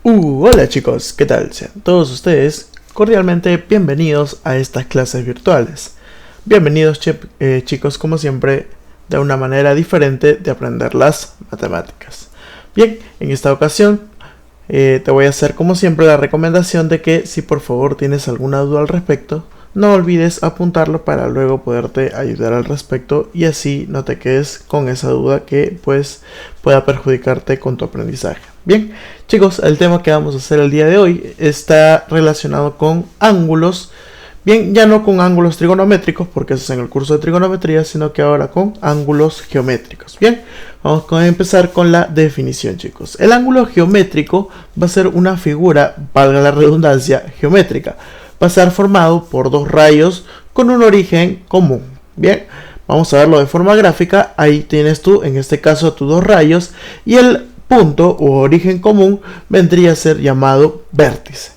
Hola chicos, ¿qué tal? Sean todos ustedes cordialmente bienvenidos a estas clases virtuales. Bienvenidos chicos, como siempre, de una manera diferente de aprender las matemáticas. Bien, en esta ocasión te voy a hacer como siempre la recomendación de que si por favor tienes alguna duda al respecto, no olvides apuntarlo para luego poderte ayudar al respecto y así no te quedes con esa duda que pues pueda perjudicarte con tu aprendizaje. Bien, chicos, el tema que vamos a hacer el día de hoy está relacionado con ángulos. Bien, ya no con ángulos trigonométricos, porque eso es en el curso de trigonometría, sino que ahora con ángulos geométricos. Bien, vamos a empezar con la definición, chicos. El ángulo geométrico va a ser una figura, valga la redundancia, geométrica. Va a estar formado por dos rayos con un origen común. Bien, vamos a verlo de forma gráfica. Ahí tienes tú, en este caso, tus dos rayos y el punto o origen común vendría a ser llamado vértice.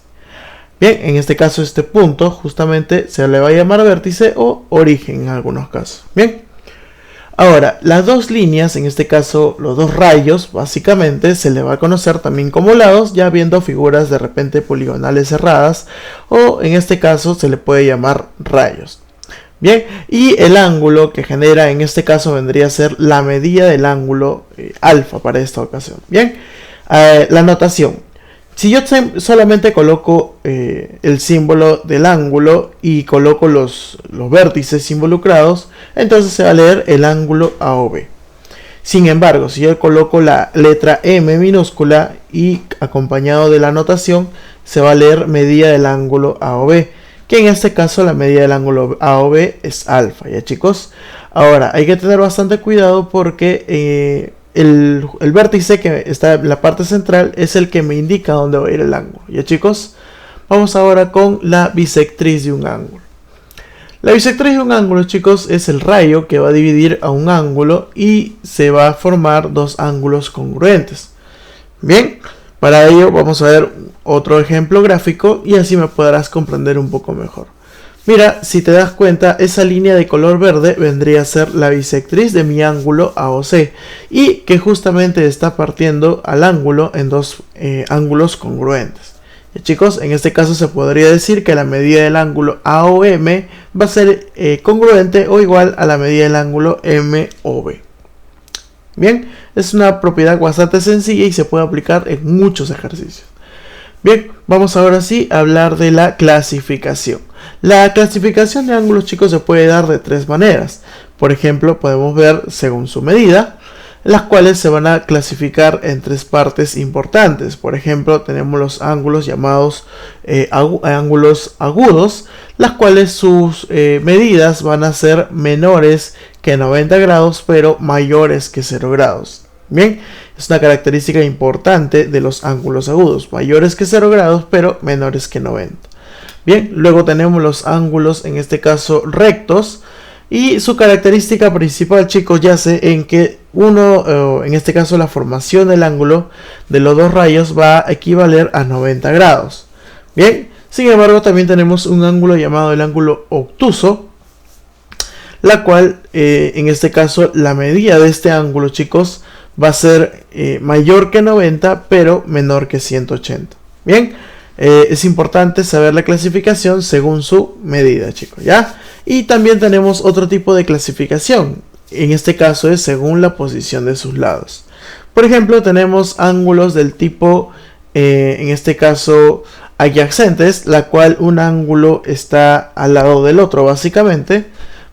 Bien, en este caso este punto justamente se le va a llamar vértice o origen en algunos casos. Bien, ahora las dos líneas, en este caso los dos rayos, básicamente se le va a conocer también como lados, ya viendo figuras de repente poligonales cerradas, o en este caso se le puede llamar rayos. Bien, y el ángulo que genera en este caso vendría a ser la medida del ángulo alfa para esta ocasión. Bien, la notación. Si yo solamente coloco el símbolo del ángulo y coloco los vértices involucrados, entonces se va a leer el ángulo AOB. Sin embargo, si yo coloco la letra M minúscula y acompañado de la notación, se va a leer medida del ángulo AOB. Que en este caso la medida del ángulo AOB es alfa, ¿ya chicos? Ahora, hay que tener bastante cuidado porque el vértice que está en la parte central es el que me indica dónde va a ir el ángulo, ¿ya chicos? Vamos ahora con la bisectriz de un ángulo. La bisectriz de un ángulo, chicos, es el rayo que va a dividir a un ángulo y se va a formar dos ángulos congruentes. Bien, para ello vamos a ver otro ejemplo gráfico y así me podrás comprender un poco mejor. Mira, si te das cuenta, esa línea de color verde vendría a ser la bisectriz de mi ángulo AOC y que justamente está partiendo al ángulo en dos ángulos congruentes. Y chicos, en este caso se podría decir que la medida del ángulo AOM va a ser congruente o igual a la medida del ángulo MOB. Bien, es una propiedad bastante sencilla y se puede aplicar en muchos ejercicios. Bien, vamos ahora sí a hablar de la clasificación. La clasificación de ángulos, chicos, se puede dar de tres maneras. Por ejemplo, podemos ver según su medida, las cuales se van a clasificar en tres partes importantes. Por ejemplo, tenemos los ángulos llamados ángulos agudos, las cuales sus medidas van a ser menores que 90 grados, pero mayores que 0 grados. Bien, es una característica importante de los ángulos agudos, mayores que 0 grados, pero menores que 90. Bien, luego tenemos los ángulos, en este caso rectos, y su característica principal, chicos, yace en que en este caso la formación del ángulo de los dos rayos va a equivaler a 90 grados. Bien, sin embargo también tenemos un ángulo llamado el ángulo obtuso, la cual en este caso la medida de este ángulo, chicos, va a ser mayor que 90 pero menor que 180. Bien, es importante saber la clasificación según su medida, chicos, ¿ya? Y también tenemos otro tipo de clasificación. En este caso es según la posición de sus lados. Por ejemplo, tenemos ángulos del tipo, en este caso, adyacentes, la cual un ángulo está al lado del otro, básicamente.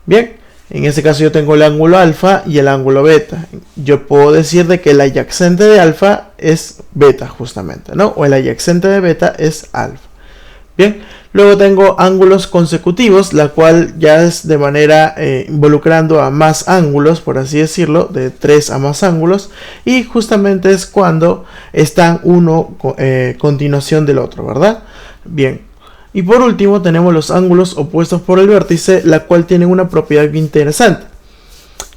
Bien, en este caso yo tengo el ángulo alfa y el ángulo beta. Yo puedo decir de que el adyacente de alfa es beta justamente, ¿no? O el adyacente de beta es alfa. Bien, luego tengo ángulos consecutivos, la cual ya es de manera involucrando a más ángulos, por así decirlo, de 3 a más ángulos. Y justamente es cuando están uno continuación del otro, ¿verdad? Bien. Y por último tenemos los ángulos opuestos por el vértice, la cual tienen una propiedad bien interesante.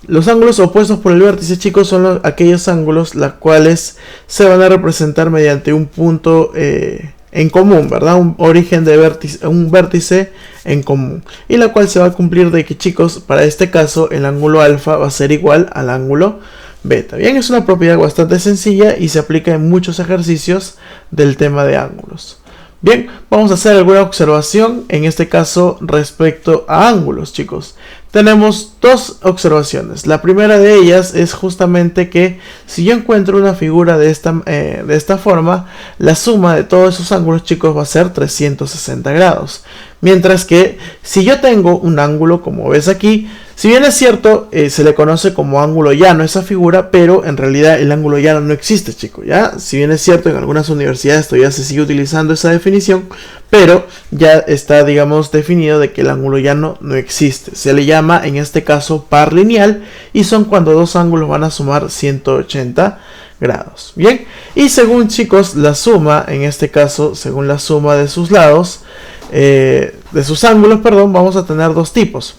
Los ángulos opuestos por el vértice, chicos, son aquellos ángulos los cuales se van a representar mediante un punto en común, ¿verdad? Un origen de vértice, un vértice en común. Y la cual se va a cumplir de que, chicos, para este caso el ángulo alfa va a ser igual al ángulo beta. Bien, es una propiedad bastante sencilla y se aplica en muchos ejercicios del tema de ángulos. Bien, vamos a hacer alguna observación, en este caso respecto a ángulos, chicos. Tenemos dos observaciones. La primera de ellas es justamente que si yo encuentro una figura de esta forma, la suma de todos esos ángulos, chicos, va a ser 360 grados. Mientras que si yo tengo un ángulo, como ves aquí, si bien es cierto, se le conoce como ángulo llano esa figura, pero en realidad el ángulo llano no existe, chicos, ¿ya? Si bien es cierto, en algunas universidades todavía se sigue utilizando esa definición, pero ya está, digamos, definido de que el ángulo llano no existe. Se le llama, en este caso, par lineal, y son cuando dos ángulos van a sumar 180 grados. Bien, y según, chicos, la suma, en este caso, según la suma de sus lados, de sus ángulos, perdón, vamos a tener dos tipos.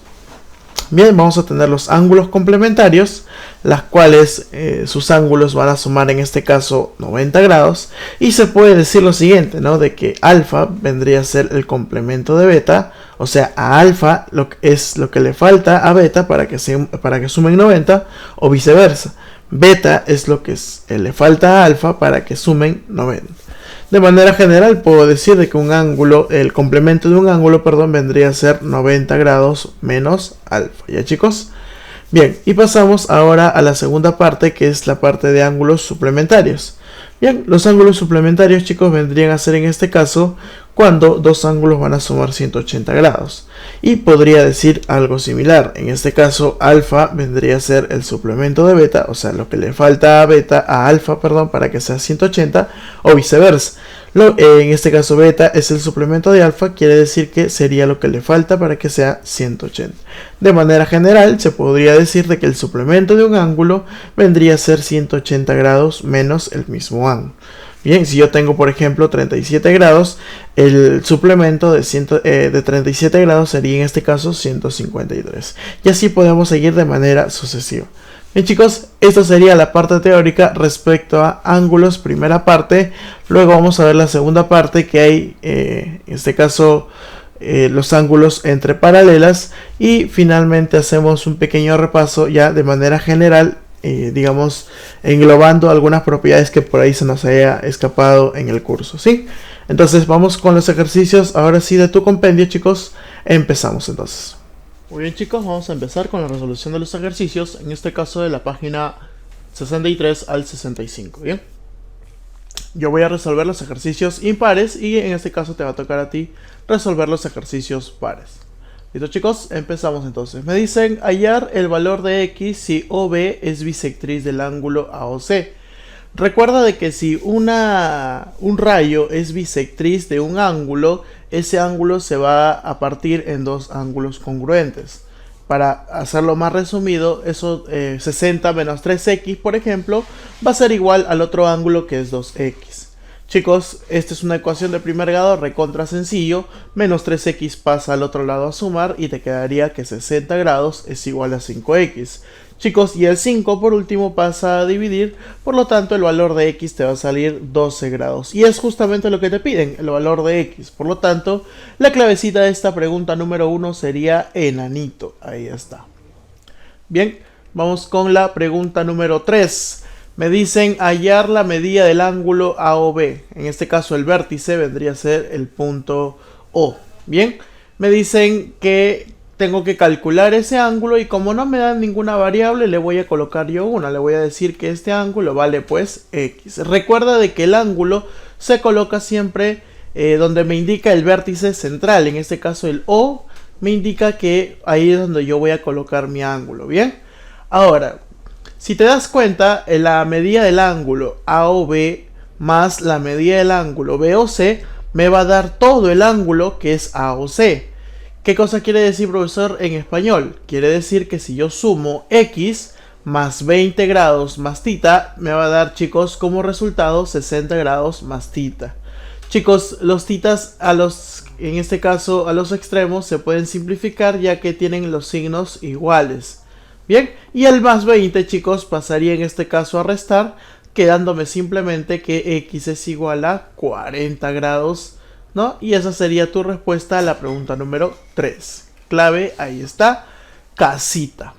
Bien, vamos a tener los ángulos complementarios, las cuales sus ángulos van a sumar en este caso 90 grados. Y se puede decir lo siguiente, ¿no? De que alfa vendría a ser el complemento de beta. O sea, a alfa es lo que le falta a beta para que sumen 90, o viceversa. Beta es lo que le falta a alfa para que sumen 90. De manera general puedo decir de que un ángulo, el complemento de un ángulo, perdón, vendría a ser 90 grados menos alfa. ¿Ya, chicos? Bien, y pasamos ahora a la segunda parte, que es la parte de ángulos suplementarios. Bien, los ángulos suplementarios, chicos, vendrían a ser en este caso cuando dos ángulos van a sumar 180 grados. Y podría decir algo similar. En este caso, alfa vendría a ser el suplemento de beta, o sea, lo que le falta a alfa, perdón, para que sea 180, o viceversa. En este caso, beta es el suplemento de alfa, quiere decir que sería lo que le falta para que sea 180. De manera general, se podría decir de que el suplemento de un ángulo vendría a ser 180 grados menos el mismo ángulo. Bien, si yo tengo, por ejemplo, 37 grados, el suplemento de 37 grados sería en este caso 153. Y así podemos seguir de manera sucesiva. Bien, chicos, esta sería la parte teórica respecto a ángulos, primera parte. Luego vamos a ver la segunda parte, que hay, en este caso, los ángulos entre paralelas. Y finalmente hacemos un pequeño repaso ya de manera general, digamos, englobando algunas propiedades que por ahí se nos haya escapado en el curso, ¿sí? Entonces vamos con los ejercicios, ahora sí, de tu compendio, chicos. Empezamos entonces. Muy bien, chicos, vamos a empezar con la resolución de los ejercicios, en este caso de la página 63 al 65, ¿bien? Yo voy a resolver los ejercicios impares y en este caso te va a tocar a ti resolver los ejercicios pares. ¿Listo, chicos? Empezamos entonces. Me dicen hallar el valor de x si OB es bisectriz del ángulo AOC. Recuerda de que si un rayo es bisectriz de un ángulo, ese ángulo se va a partir en dos ángulos congruentes. Para hacerlo más resumido, eso 60 menos 3x, por ejemplo, va a ser igual al otro ángulo que es 2x. Chicos, esta es una ecuación de primer grado recontra sencillo. Menos 3x pasa al otro lado a sumar y te quedaría que 60 grados es igual a 5x. Chicos, y el 5 por último pasa a dividir, por lo tanto el valor de x te va a salir 12 grados. Y es justamente lo que te piden, el valor de x. Por lo tanto, la clavecita de esta pregunta número 1 sería enanito. Ahí está. Bien, vamos con la pregunta número 3. Me dicen hallar la medida del ángulo AOB. En este caso el vértice vendría a ser el punto O. Bien, me dicen que tengo que calcular ese ángulo y como no me dan ninguna variable, le voy a colocar yo una. Le voy a decir que este ángulo vale pues X. Recuerda de que el ángulo se coloca siempre donde me indica el vértice central. En este caso el O me indica que ahí es donde yo voy a colocar mi ángulo. Bien, ahora, si te das cuenta, la medida del ángulo AOB más la medida del ángulo BOC me va a dar todo el ángulo que es AOC. ¿Qué cosa quiere decir, profesor, en español? Quiere decir que si yo sumo X más 20 grados más tita, me va a dar, chicos, como resultado 60 grados más tita. Chicos, los titas en este caso a los extremos se pueden simplificar ya que tienen los signos iguales. Bien, y el más 20, chicos, pasaría en este caso a restar, quedándome simplemente que X es igual a 40 grados, ¿no? Y esa sería tu respuesta a la pregunta número 3. Clave, ahí está, casita.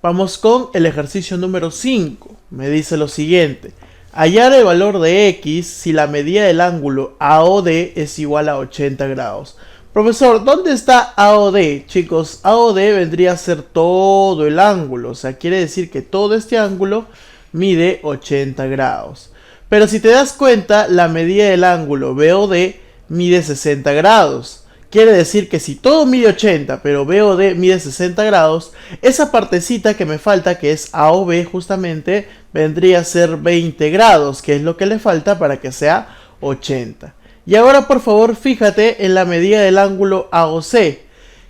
Vamos con el ejercicio número 5. Me dice lo siguiente. Hallar el valor de x si la medida del ángulo AOD es igual a 80 grados. Profesor, ¿dónde está AOD? Chicos, AOD vendría a ser todo el ángulo. O sea, quiere decir que todo este ángulo mide 80 grados. Pero si te das cuenta, la medida del ángulo BOD mide 60 grados. Quiere decir que si todo mide 80, pero BOD mide 60 grados, esa partecita que me falta, que es AOB justamente, vendría a ser 20 grados, que es lo que le falta para que sea 80. Y ahora por favor fíjate en la medida del ángulo AOC.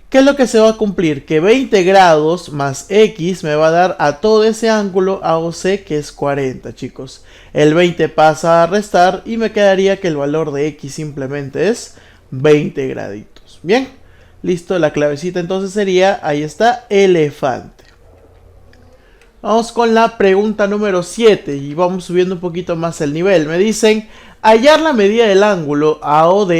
¿Qué es lo que se va a cumplir? Que 20 grados más X me va a dar a todo ese ángulo AOC, que es 40, chicos. El 20 pasa a restar y me quedaría que el valor de X simplemente es 20 graditos. Bien, listo, la clavecita entonces sería, ahí está, elefante. Vamos con la pregunta número 7 y vamos subiendo un poquito más el nivel. Me dicen, hallar la medida del ángulo AOD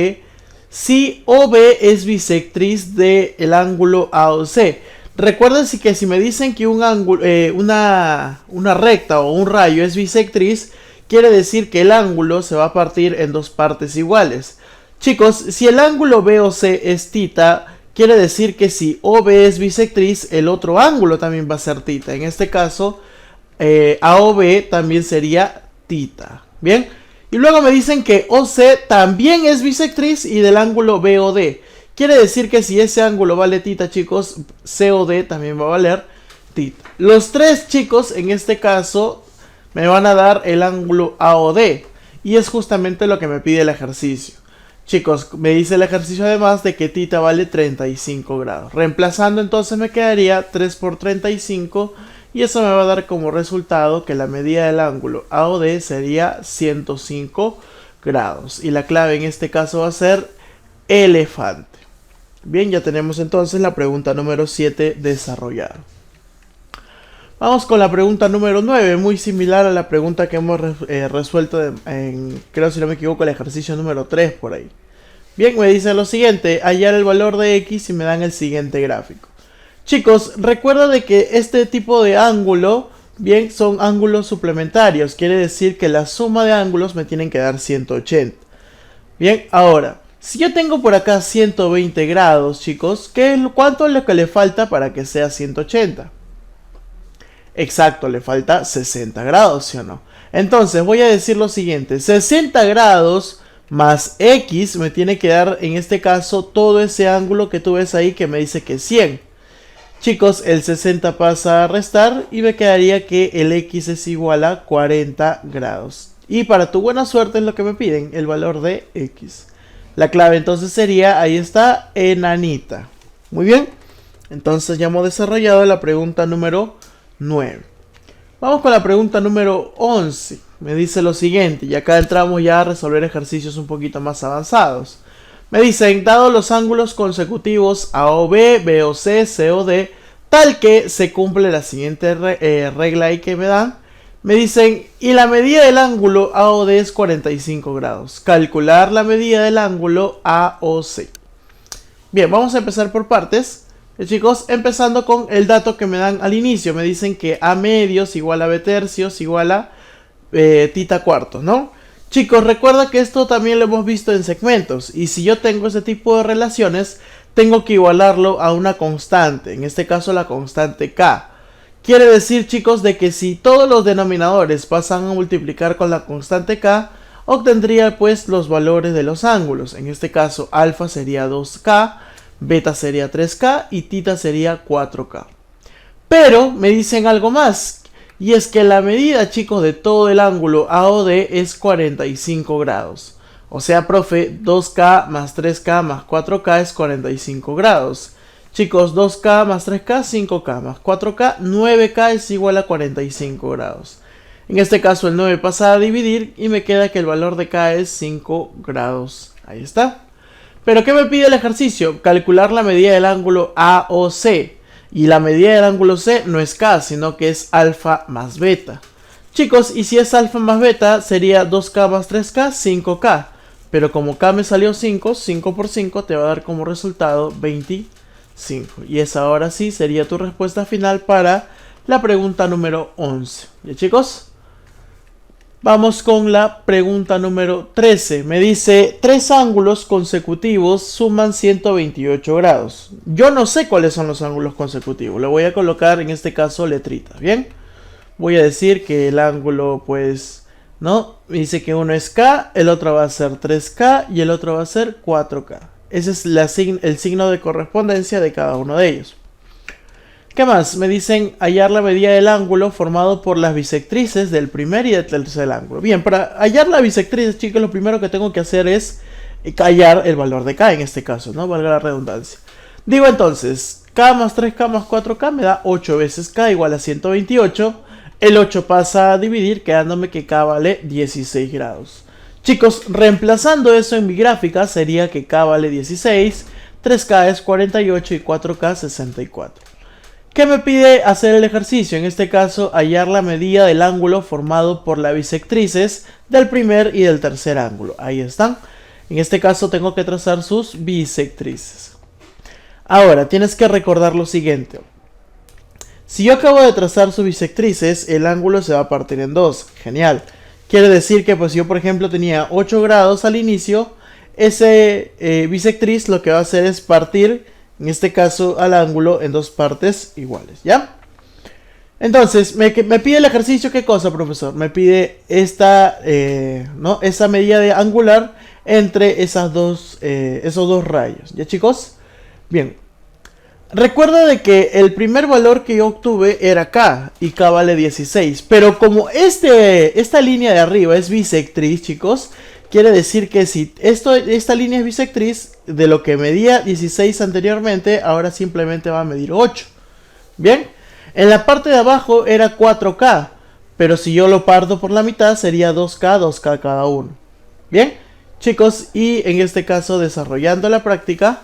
si OB es bisectriz del ángulo AOC. Recuerden que si me dicen que un ángulo, una recta o un rayo es bisectriz, quiere decir que el ángulo se va a partir en dos partes iguales. Chicos, si el ángulo BOC es θ, quiere decir que si OB es bisectriz, el otro ángulo también va a ser θ. En este caso, AOB también sería θ. Bien, y luego me dicen que OC también es bisectriz y del ángulo BOD. Quiere decir que si ese ángulo vale θ, chicos, COD también va a valer θ. Los tres, chicos, en este caso, me van a dar el ángulo AOD. Y es justamente lo que me pide el ejercicio. Chicos, me dice el ejercicio además de que θ vale 35 grados. Reemplazando entonces me quedaría 3 por 35 y eso me va a dar como resultado que la medida del ángulo AOD sería 105 grados. Y la clave en este caso va a ser elefante. Bien, ya tenemos entonces la pregunta número 7 desarrollada. Vamos con la pregunta número 9, muy similar a la pregunta que hemos resuelto creo si no me equivoco, el ejercicio número 3 por ahí. Bien, me dice lo siguiente, hallar el valor de X y me dan el siguiente gráfico. Chicos, recuerda de que este tipo de ángulo, bien, son ángulos suplementarios, quiere decir que la suma de ángulos me tienen que dar 180. Bien, ahora, si yo tengo por acá 120 grados, chicos, ¿cuánto es lo que le falta para que sea 180? Exacto, le falta 60 grados, ¿sí o no? Entonces voy a decir lo siguiente, 60 grados más X me tiene que dar en este caso todo ese ángulo que tú ves ahí que me dice que es 100. Chicos, el 60 pasa a restar y me quedaría que el X es igual a 40 grados. Y para tu buena suerte es lo que me piden, el valor de X. La clave entonces sería, ahí está, enanita. Muy bien, entonces ya hemos desarrollado la pregunta número 9. Vamos con la pregunta número 11. Me dice lo siguiente, y acá entramos ya a resolver ejercicios un poquito más avanzados. Me dicen, dado los ángulos consecutivos AOB, BOC, COD, tal que se cumple la siguiente regla ahí que me dan, me dicen, y la medida del ángulo AOD es 45 grados. Calcular la medida del ángulo AOC. Bien, vamos a empezar por partes. Chicos, empezando con el dato que me dan al inicio, me dicen que A medios igual a B tercios igual a θ cuartos, ¿no? Chicos, recuerda que esto también lo hemos visto en segmentos, y si yo tengo ese tipo de relaciones, tengo que igualarlo a una constante, en este caso la constante K. Quiere decir, chicos, de que si todos los denominadores pasan a multiplicar con la constante K, obtendría pues los valores de los ángulos. En este caso, alfa sería 2K, beta sería 3K y θ sería 4K. Pero me dicen algo más, y es que la medida, chicos, de todo el ángulo AOD es 45 grados. O sea, profe, 2K más 3K más 4K es 45 grados. Chicos, 2K más 3K, 5K más 4K, 9K es igual a 45 grados. En este caso el 9 pasa a dividir y me queda que el valor de K es 5 grados. Ahí está. ¿Pero qué me pide el ejercicio? Calcular la medida del ángulo AOC. Y la medida del ángulo C no es K, sino que es alfa más beta. Chicos, y si es alfa más beta, sería 2K más 3K, 5K. Pero como K me salió 5, 5 por 5 te va a dar como resultado 25. Y esa ahora sí sería tu respuesta final para la pregunta número 11. ¿Ya, chicos? Vamos con la pregunta número 13. Me dice, tres ángulos consecutivos suman 128 grados. Yo no sé cuáles son los ángulos consecutivos. Le voy a colocar en este caso letritas, ¿bien? Voy a decir que el ángulo, pues, ¿no? Me dice que uno es K, el otro va a ser 3K y el otro va a ser 4K. Ese es el signo de correspondencia de cada uno de ellos. ¿Qué más? Me dicen hallar la medida del ángulo formado por las bisectrices del primer y del tercer ángulo. Bien, para hallar la bisectriz, chicos, lo primero que tengo que hacer es hallar el valor de K en este caso, ¿no? Valga la redundancia. Digo entonces, K más 3K más 4K me da 8 veces K igual a 128. El 8 pasa a dividir, quedándome que K vale 16 grados. Chicos, reemplazando eso en mi gráfica sería que K vale 16, 3K es 48 y 4K 64. ¿Qué me pide hacer el ejercicio? En este caso, hallar la medida del ángulo formado por las bisectrices del primer y del tercer ángulo. Ahí están. En este caso tengo que trazar sus bisectrices. Ahora, tienes que recordar lo siguiente. Si yo acabo de trazar sus bisectrices, el ángulo se va a partir en dos. Genial. Quiere decir que pues yo, por ejemplo, tenía 8 grados al inicio. Ese bisectriz lo que va a hacer es partir, en este caso, al ángulo en dos partes iguales, ¿ya? Entonces, me pide el ejercicio, ¿qué cosa, profesor? Me pide esta medida de angular entre esos dos rayos, ¿ya, chicos? Bien. Recuerda de que el primer valor que yo obtuve era K, y K vale 16. Pero como esta línea de arriba es bisectriz, chicos, quiere decir que si esta línea es bisectriz, de lo que medía 16 anteriormente, ahora simplemente va a medir 8. Bien, en la parte de abajo era 4K, pero si yo lo parto por la mitad sería 2K, 2K cada uno. Bien, chicos, y en este caso desarrollando la práctica,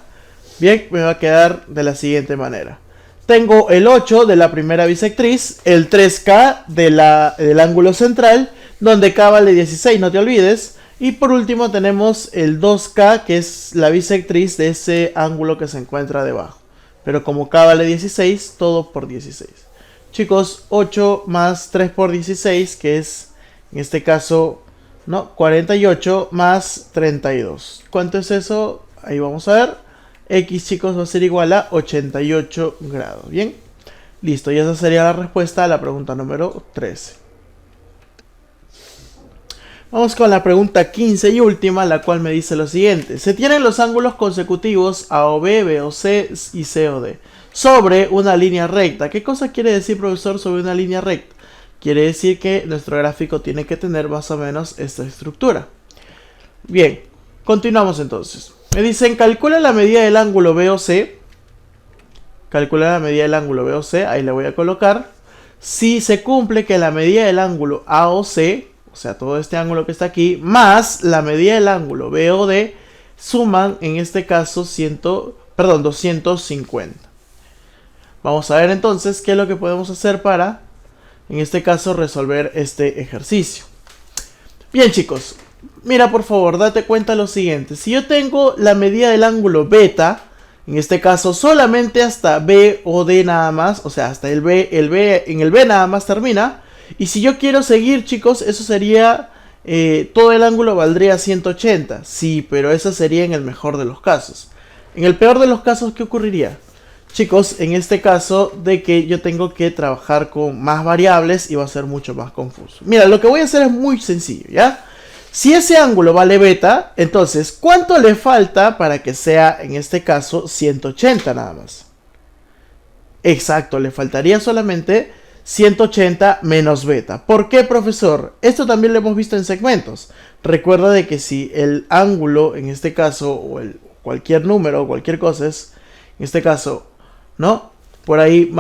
bien, me va a quedar de la siguiente manera. Tengo el 8 de la primera bisectriz, el 3K del ángulo central, donde K vale 16, no te olvides. Y por último tenemos el 2K, que es la bisectriz de ese ángulo que se encuentra debajo. Pero como K vale 16, todo por 16. Chicos, 8 más 3 por 16, que es, en este caso, ¿no? 48 más 32. ¿Cuánto es eso? Ahí vamos a ver. X, chicos, va a ser igual a 88 grados. Bien, listo. Y esa sería la respuesta a la pregunta número 13. Vamos con la pregunta 15 y última, la cual me dice lo siguiente. Se tienen los ángulos consecutivos AOB, BOC y COD sobre una línea recta. ¿Qué cosa quiere decir, profesor, sobre una línea recta? Quiere decir que nuestro gráfico tiene que tener más o menos esta estructura. Bien, continuamos entonces. Me dicen, calcula la medida del ángulo BOC. Calcula la medida del ángulo BOC, ahí le voy a colocar. Si se cumple que la medida del ángulo AOC, o sea, todo este ángulo que está aquí, más la medida del ángulo BOD, suman, en este caso, 250. Vamos a ver entonces qué es lo que podemos hacer para, en este caso, resolver este ejercicio. Bien, chicos, mira, por favor, date cuenta lo siguiente. Si yo tengo la medida del ángulo beta, en este caso solamente hasta BOD nada más, o sea, hasta en el B nada más termina. Y si yo quiero seguir, chicos, eso sería, todo el ángulo valdría 180. Sí, pero eso sería en el mejor de los casos. En el peor de los casos, ¿qué ocurriría? Chicos, en este caso de que yo tengo que trabajar con más variables y va a ser mucho más confuso. Mira, lo que voy a hacer es muy sencillo, ¿ya? Si ese ángulo vale beta, entonces, ¿cuánto le falta para que sea, en este caso, 180 nada más? Exacto, le faltaría solamente 180 menos beta. ¿Por qué, profesor? Esto también lo hemos visto en segmentos. Recuerda de que si el ángulo, en este caso, o cualquier número o cualquier cosa es, en este caso, ¿no? Por ahí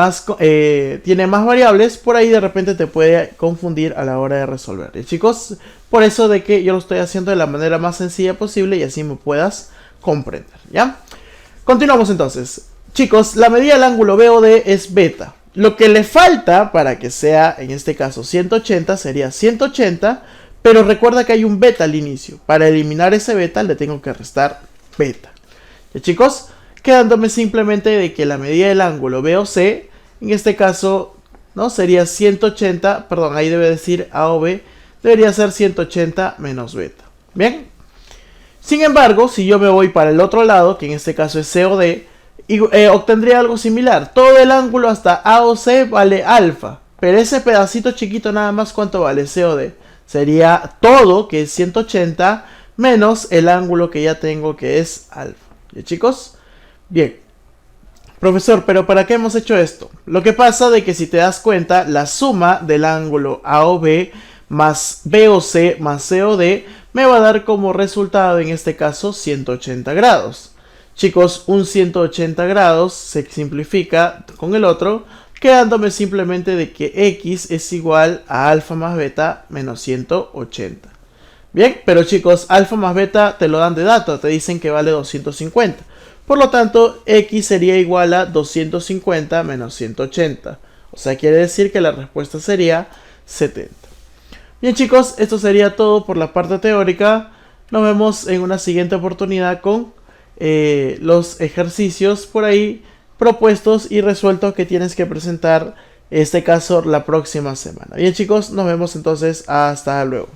tiene más variables, por ahí de repente te puede confundir a la hora de resolver. Y chicos, por eso de que yo lo estoy haciendo de la manera más sencilla posible y así me puedas comprender, ¿ya? Continuamos entonces. Chicos, la medida del ángulo BOD es beta. Lo que le falta para que sea, en este caso, 180 sería 180, pero recuerda que hay un beta al inicio. Para eliminar ese beta le tengo que restar beta. ¿Ya, chicos? Quedándome simplemente de que la medida del ángulo BOC, en este caso, ¿no? Sería 180, perdón, ahí debe decir A o B, debería ser 180 menos beta. Bien. Sin embargo, si yo me voy para el otro lado, que en este caso es C o D, obtendría algo similar. Todo el ángulo hasta A o C vale alfa. Pero ese pedacito chiquito nada más, ¿cuánto vale? C o D. Sería todo, que es 180, menos el ángulo que ya tengo, que es alfa. ¿Ya, chicos? Bien. Profesor, ¿pero para qué hemos hecho esto? Lo que pasa de que si te das cuenta, la suma del ángulo A o B más B o C más C o D me va a dar como resultado en este caso 180 grados. Chicos, un 180 grados se simplifica con el otro, quedándome simplemente de que X es igual a alfa más beta menos 180. Bien, pero chicos, alfa más beta te lo dan de dato, te dicen que vale 250. Por lo tanto, X sería igual a 250 menos 180. O sea, quiere decir que la respuesta sería 70. Bien, chicos, esto sería todo por la parte teórica. Nos vemos en una siguiente oportunidad con los ejercicios por ahí propuestos y resueltos que tienes que presentar, en este caso, la próxima semana. Bien, chicos, nos vemos entonces. Hasta luego.